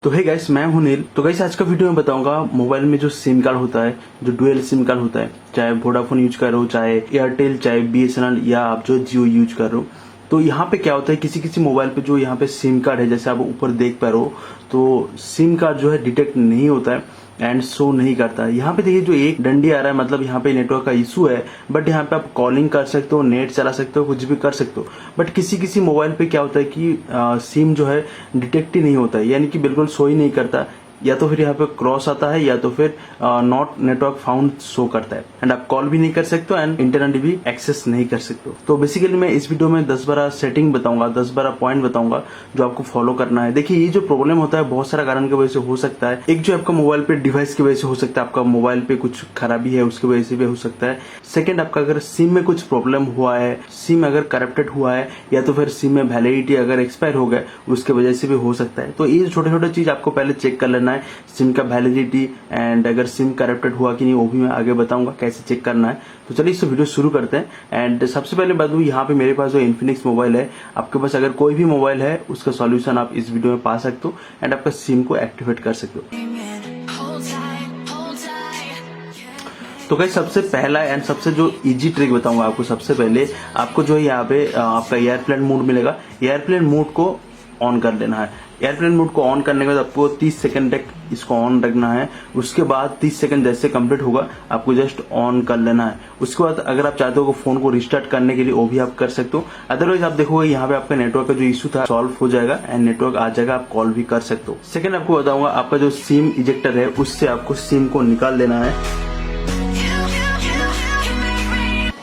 तो है गाइस, मैं हूं नील। तो गाइस आज का वीडियो में बताऊंगा मोबाइल में जो सिम कार्ड होता है, जो डुअल सिम कार्ड होता है, चाहे वोडाफोन यूज कर रहे हो, चाहे एयरटेल, चाहे बीएसएनएल या आप जो जियो यूज कर रहे हो। तो यहाँ पे क्या होता है, किसी किसी मोबाइल पे जो यहाँ पे सिम कार्ड है, जैसे आप ऊपर देख पा रहे हो, तो सिम कार्ड जो है डिटेक्ट नहीं होता है एंड शो नहीं करता है। यहाँ पे देखिए जो एक डंडी आ रहा है, मतलब यहाँ पे नेटवर्क का इशू है। बट यहाँ पे आप कॉलिंग कर सकते हो, नेट चला सकते हो, कुछ भी कर सकते हो। बट किसी किसी मोबाइल पे क्या होता है कि सिम जो है डिटेक्ट ही नहीं होता है, यानी कि बिल्कुल शो ही नहीं करता। या तो फिर यहाँ पे क्रॉस आता है, या तो फिर नॉट नेटवर्क फाउंड शो करता है एंड आप कॉल भी नहीं कर सकते हो एंड इंटरनेट भी एक्सेस नहीं कर सकते हो। तो बेसिकली मैं इस वीडियो में 10-12 सेटिंग बताऊंगा, 10-12 पॉइंट बताऊंगा जो आपको फॉलो करना है। देखिए ये जो प्रॉब्लम होता है बहुत सारा कारण की वजह से हो सकता है। एक जो आपका मोबाइल पे डिवाइस की वजह से हो सकता है, आपका मोबाइल पे कुछ खराबी है उसकी वजह से भी हो सकता है। सेकेंड, आपका अगर सिम में कुछ प्रॉब्लम हुआ है, सिम अगर करप्टेड हुआ है, या तो फिर सिम में वैलिडिटी अगर एक्सपायर हो गया उसके वजह से भी हो सकता है। तो ये छोटे छोटे चीज आपको पहले चेक कर लेना है, सिम का वैलिडिटी एंड अगर सिम करप्टेड हुआ कि नहीं वो भी मैं आगे बताऊंगा कैसे चेक करना है। तो चलिए इस वीडियो शुरू करते हैं। एंड सबसे पहले बात हुई, यहाँ पे मेरे पास जो इन्फिनिक्स मोबाइल है, आपके पास अगर कोई भी मोबाइल है उसका सॉल्यूशन आप इस वीडियो में पा सकते हो एंड आपका सिम को एक्टिवेट कर सकते हो। तो गाइस सबसे पहला एंड सबसे जो इजी ट्रिक बताऊंगा आपको, सबसे पहले आपको जो है यहाँ पे आपका एयरप्लेन मोड मिलेगा, एयरप्लेन मोड को ऑन कर लेना है। एयरप्लेन मोड को ऑन करने के बाद आपको 30 सेकंड तक इसको ऑन रखना है। उसके बाद 30 सेकंड जैसे कंप्लीट होगा आपको जस्ट ऑन कर लेना है। उसके बाद अगर आप चाहते हो फोन को रिस्टार्ट करने के लिए वो भी आप कर सकते हो। अदरवाइज आप देखोगे यहाँ पे आपका नेटवर्क का जो इशू था सॉल्व हो जाएगा एंड नेटवर्क आ जाएगा, आप कॉल भी कर सकते हो। सेकंड आपको बताऊंगा, आपका जो सिम इजेक्टर है उससे आपको सिम को निकाल देना है।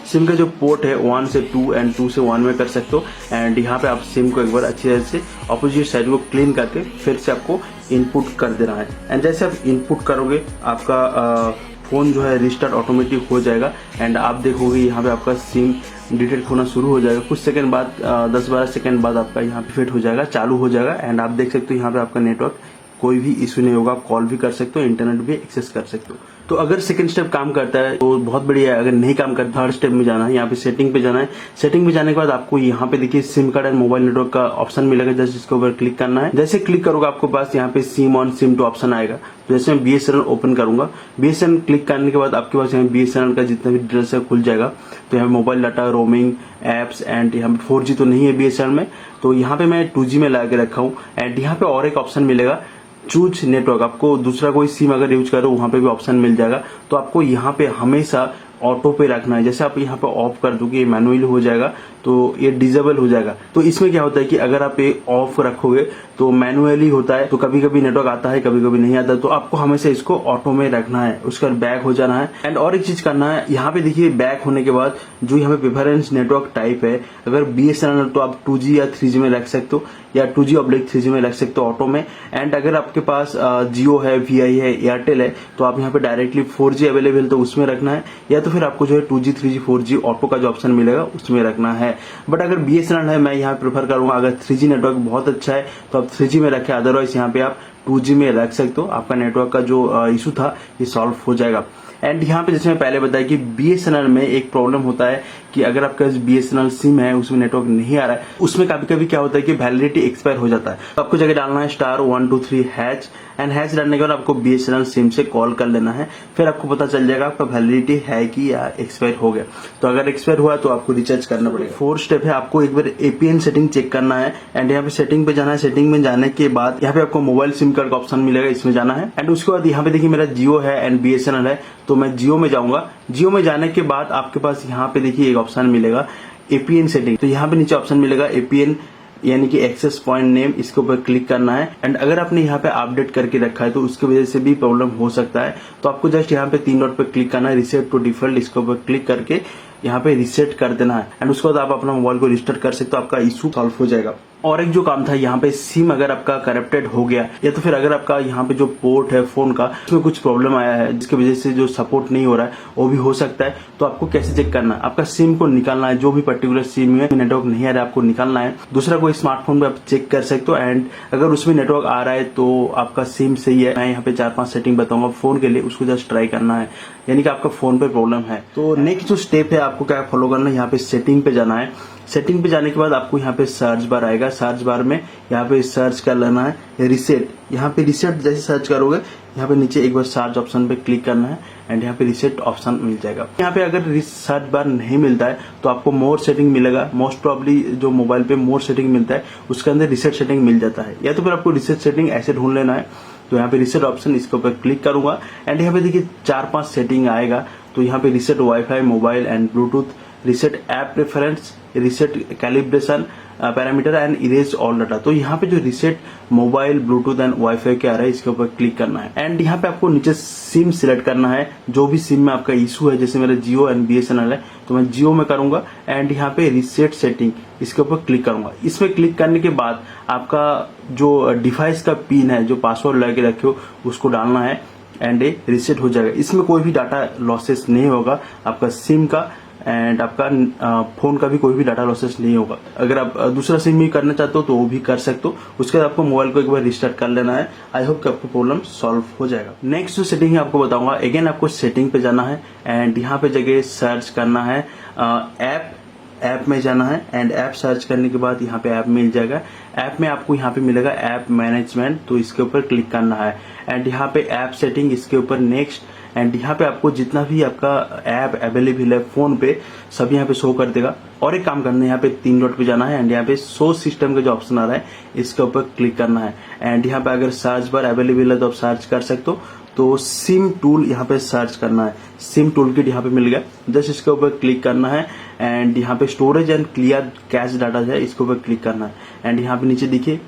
सिम का जो पोर्ट है 1 से 2 एंड 2 से 1 में कर सकते हो एंड यहाँ पे आप सिम को एक बार अच्छी तरह से ऑपोजिट साइड को क्लीन करके फिर से आपको इनपुट कर देना है। एंड जैसे आप इनपुट करोगे आपका फोन जो है रिस्टार्ट ऑटोमेटिक हो जाएगा एंड आप देखोगे यहाँ पे आपका सिम डिटेक्ट होना शुरू हो जाएगा। कुछ सेकंड बाद 10-12 सेकंड बाद आपका यहाँ पे फिट हो जाएगा, चालू हो जाएगा एंड आप देख सकते हो यहाँ पे आपका नेटवर्क कोई भी इशू नहीं होगा, आप कॉल भी कर सकते हो, इंटरनेट भी एक्सेस कर सकते हो। तो अगर सेकंड स्टेप काम करता है तो बहुत बढ़िया है, अगर नहीं काम करता थर्ड स्टेप में जाना है, यहाँ पे सेटिंग पे जाना है। सेटिंग पे जाने के बाद आपको यहाँ पे देखिए SIM card and mobile network का ऑप्शन मिलेगा, जस्ट इसके ऊपर क्लिक करना है। जैसे क्लिक करोगे आपको पास यहाँ पे SIM on SIM two option आएगा। तो जैसे मैं बीएसएनएल ओपन करूंगा, बीएसएनएल क्लिक करने के बाद आपके पास यहाँ बीएसएनएल का जितना भी डिटेल्स है खुल जाएगा। तो यहाँ mobile data, roaming, apps and यहाँ पे 4G तो नहीं है बीएसएनएल में, तो यहाँ पे मैं 2G में ला के रखा हूँ। एंड यहाँ पे और एक ऑप्शन मिलेगा चूज नेटवर्क, आपको दूसरा कोई सिम अगर यूज करो वहां पे भी ऑप्शन मिल जाएगा। तो आपको यहाँ पे हमेशा ऑटो पे रखना है। जैसे आप यहाँ पे ऑफ कर दोगे मैनुअली हो जाएगा, तो ये डिजेबल हो जाएगा। तो इसमें क्या होता है कि अगर आप ये ऑफ रखोगे तो मैनुअली होता है, तो कभी कभी नेटवर्क आता है, कभी कभी नहीं आता। तो आपको हमेशा इसको ऑटो में रखना है, उसका बैक हो जाना है। एंड और एक चीज करना है, यहाँ पे देखिए बैक होने के बाद जो यहाँ पे प्रेफरेंस नेटवर्क टाइप है, अगर बीएसएनएल तो आप 2G या 3G में रख सकते हो, या 2G/3G में रख सकते हो ऑटो में। एंड अगर आपके पास जियो है, वीआई है, एयरटेल है, तो आप यहाँ पे डायरेक्टली 4G अवेलेबल तो उसमें रखना है, या तो फिर आपको जो है 2G, 3G, 4G ऑटो का जो ऑप्शन मिलेगा उसमें रखना है। बट अगर बीएसएनएल है, मैं यहाँ प्रेफर करूंगा, अगर 3G नेटवर्क बहुत अच्छा है तो आप 3G में रखें, अदरवाइज यहाँ पे आप 2G में रख सकते हो। आपका नेटवर्क का जो इशू था ये सॉल्व हो जाएगा। एंड यहाँ पे जैसे मैं पहले बताया कि बीएसएनएल में एक प्रॉब्लम होता है कि अगर आपका बीएसएनएल सिम है उसमें नेटवर्क नहीं आ रहा है, उसमें कभी कभी क्या होता है कि वैलिडिटी एक्सपायर हो जाता है। तो आपको जगह डालना है *123# एंड हैश डालने के बाद आपको बीएसएनएल सिम से कॉल कर लेना है। फिर आपको पता चल जाएगा आपका वैलिडिटी है कि या एक्सपायर हो गया। तो अगर एक्सपायर हुआ तो आपको रिचार्ज करना पड़ेगा। 4th स्टेप है, आपको एक बार एपीएन सेटिंग चेक करना है एंड यहाँ पे सेटिंग पे जाना है। सेटिंग में जाने के बाद यहाँ पे आपको मोबाइल सिम कार्ड का ऑप्शन मिलेगा, इसमें जाना है। एंड उसके बाद यहाँ पे देखिए मेरा जियो है एंड बीएसएनएल है, तो मैं जियो में जाऊंगा। जियो में जाने के बाद आपके पास यहाँ पे देखिए एक ऑप्शन मिलेगा एपीएन सेटिंग। तो यहाँ पे नीचे ऑप्शन मिलेगा एपीएन यानी कि एक्सेस पॉइंट नेम, इसके ऊपर क्लिक करना है। एंड अगर आपने यहाँ पे अपडेट करके रखा है तो उसकी वजह से भी प्रॉब्लम हो सकता है। तो आपको जस्ट यहाँ पे 3 डॉट पे क्लिक करना है, रिसेट टू डिफॉल्ट, इसके ऊपर क्लिक करके यहाँ पे रिसेट कर देना है। एंड उसके बाद आप अपना मोबाइल को रिस्टार्ट कर सकते हो, आपका इशू सॉल्व हो जाएगा। और एक जो काम था, यहाँ पे सिम अगर आपका करप्टेड हो गया, या तो फिर अगर आपका यहाँ पे जो पोर्ट है फोन का उसमें कुछ प्रॉब्लम आया है जिसकी वजह से जो सपोर्ट नहीं हो रहा है वो भी हो सकता है। तो आपको कैसे चेक करना है, आपका सिम को निकालना है, जो भी पर्टिकुलर सिम में नेटवर्क नहीं आ रहा है आपको निकालना है। दूसरा कोई स्मार्टफोन पे आप चेक कर सकते हो एंड अगर उसमें नेटवर्क आ रहा है तो आपका सिम सही है। मैं यहाँ पे 4-5 सेटिंग बताऊंगा फोन के लिए, उसको जस्ट ट्राई करना है, यानी कि आपका फोन पे प्रॉब्लम है। तो नेक्स्ट जो स्टेप है, आपको क्या फॉलो करना है, यहाँ पे सेटिंग पे जाना है। सेटिंग पे जाने के बाद आपको यहाँ पे सर्च बार आएगा, सर्च बार में यहाँ पे सर्च कर लेना है रिसेट। यहाँ पे रिसेट जैसे सर्च करोगे यहाँ पे नीचे एक बार सर्च ऑप्शन पे क्लिक करना है एंड यहाँ पे रिसेट ऑप्शन मिल जाएगा। यहाँ पे अगर सर्च बार नहीं मिलता है तो आपको मोर सेटिंग मिलेगा। मोस्ट प्रॉब्ली जो मोबाइल पे मोर सेटिंग मिलता है उसके अंदर रिसेट सेटिंग मिल जाता है, या तो फिर आपको रिसेट सेटिंग ऐसे ढूंढ लेना है। तो यहाँ पे रिसेट ऑप्शन इसके ऊपर क्लिक करूंगा एंड यहाँ पे देखिए 4-5 सेटिंग आएगा। तो यहाँ पे reset wifi, mobile and Bluetooth, reset app preference, reset calibration parameter and erase all data. तो यहाँ पे जो reset mobile, Bluetooth and wifi के आ रहा है इसके ऊपर क्लिक करना है एंड यहाँ पे आपको नीचे सिम सिलेक्ट करना है। जो भी सिम में आपका इशू है, जैसे मेरा जियो एंड BSNL है तो मैं जियो में करूंगा एंड यहाँ पे रिसेट सेटिंग इसके ऊपर क्लिक करूंगा। इसमें क्लिक करने के बाद आपका जो डिवाइस का पिन है, जो पासवर्ड लगा के रखे हो उसको डालना है एंड ये रिसेट हो जाएगा। इसमें कोई भी डाटा लॉसेस नहीं होगा, आपका सिम का एंड आपका फोन का भी कोई भी डाटा लॉसेस नहीं होगा। अगर आप दूसरा सिम भी करना चाहते हो तो वो भी कर सकते हो। उसके बाद आपको मोबाइल को एक बार रिस्टार्ट कर लेना है। आई होप कि आपको प्रॉब्लम सॉल्व हो जाएगा। नेक्स्ट जो सेटिंग है आपको बताऊंगा, अगेन आपको सेटिंग पे जाना है एंड यहाँ पे जगह सर्च करना है ऐप में जाना है एंड ऐप सर्च करने के बाद यहाँ पे ऐप मिल जाएगा। ऐप में आपको यहाँ पे मिलेगा ऐप मैनेजमेंट, तो इसके ऊपर क्लिक करना है एंड यहाँ पे ऐप सेटिंग, इसके ऊपर नेक्स्ट एंड यहाँ पे आपको जितना भी आपका ऐप अवेलेबल है फोन पे सब यहाँ पे शो कर देगा। और एक काम करना है, यहाँ पे 3 डॉट पे जाना है एंड यहाँ पे शो सिस्टम का जो ऑप्शन आ रहा है इसके ऊपर क्लिक करना है एंड यहाँ पे अगर सर्च बार अवेलेबल है तो आप सर्च कर सकते हो। तो सिम टूल यहाँ पे सर्च करना है, सिम टूल किट यहाँ पे मिल गया, जस्ट इसके ऊपर क्लिक करना है एंड यहाँ पे storage and clear cash data है इसके ऊपर क्लिक करना है एंड यहाँ पे नीचे देखिए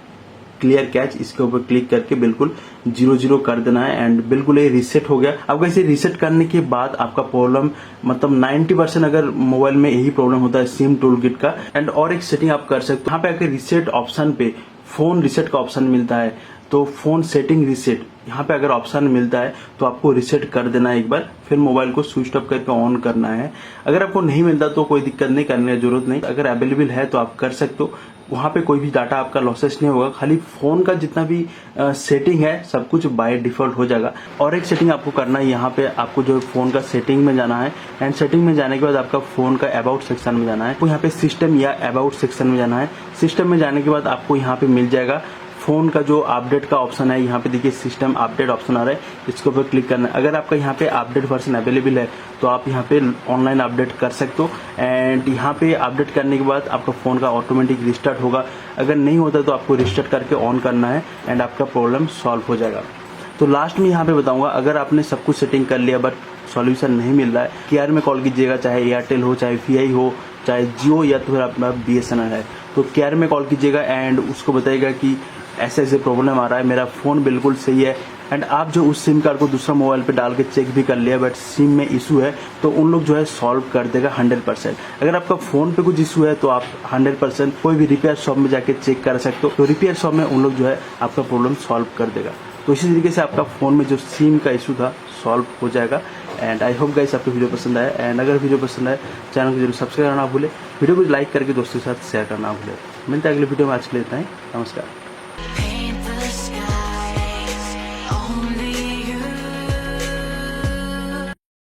क्लियर कैच, इसके ऊपर क्लिक करके बिल्कुल 0 कर देना है एंड बिल्कुल ये रीसेट हो गया। अब इसे रीसेट करने के बाद आपका प्रॉब्लम मतलब 90% अगर मोबाइल में यही प्रॉब्लम होता है सिम टूल किट का। एंड और एक सेटिंग आप कर सकते हो, यहाँ पे आकर रिसेट ऑप्शन पे फोन रिसेट का ऑप्शन मिलता है, तो फोन सेटिंग रिसेट यहाँ पे अगर ऑप्शन मिलता है तो आपको रिसेट कर देना है एक बार, फिर मोबाइल को स्विच ऑफ करके ऑन करना है। अगर आपको नहीं मिलता तो कोई दिक्कत नहीं, करने की जरूरत नहीं। अगर अवेलेबल है तो आप कर सकते हो, वहां पे कोई भी डाटा आपका लॉसेस नहीं होगा, खाली फोन का जितना भी सेटिंग है सब कुछ बाय डिफॉल्ट हो जाएगा। और एक सेटिंग आपको करना है, यहाँ पे आपको जो फोन का सेटिंग में जाना है एंड सेटिंग में जाने के बाद आपका फोन का अबाउट सेक्शन में जाना है। आपको यहाँ पे सिस्टम या अबाउट सेक्शन में जाना है। सिस्टम में जाने के बाद आपको यहाँ पे मिल जाएगा फोन का जो अपडेट का ऑप्शन है, यहाँ पे देखिए सिस्टम अपडेट ऑप्शन आ रहा है, इसके ऊपर क्लिक करना है। अगर आपका यहाँ पे अपडेट वर्जन अवेलेबल है तो आप यहाँ पे ऑनलाइन अपडेट कर सकते हो एंड यहाँ पे अपडेट करने के बाद आपका फोन का ऑटोमेटिक रिस्टार्ट होगा। अगर नहीं होता तो आपको रिस्टार्ट करके ऑन करना है एंड आपका प्रॉब्लम सॉल्व हो जाएगा। तो लास्ट में यहाँ पे बताऊंगा, अगर आपने सब कुछ सेटिंग कर लिया बट सॉल्यूशन नहीं मिल रहा है, केयर में कॉल कीजिएगा, चाहे एयरटेल हो, चाहे VI हो, चाहे जियो या तो फिर अपना BSNL है, तो केयर में कॉल कीजिएगा एंड उसको बताइएगा कि ऐसे ऐसे प्रॉब्लम आ रहा है, मेरा फोन बिल्कुल सही है। एंड आप जो उस सिम कार्ड को दूसरा मोबाइल पे डाल के चेक भी कर लिया बट सिम में इशू है, तो उन लोग जो है सॉल्व कर देगा 100%। अगर आपका फोन पे कुछ इशू है तो आप 100% कोई भी रिपेयर शॉप में जाके चेक कर सकते हो, तो रिपेयर शॉप में उन लोग जो है आपका प्रॉब्लम सॉल्व कर देगा। तो इसी तरीके से आपका फोन में जो सिम का इशू था सॉल्व हो जाएगा। एंड आई होप गाइस आपको वीडियो पसंद आया एंड अगर वीडियो पसंद आए चैनल को जरूर सब्सक्राइब करना ना भूले, वीडियो को लाइक करके दोस्तों के साथ शेयर करना ना भूले। मिलते हैं अगले वीडियो में, आज के लिए इतना ही, नमस्कार।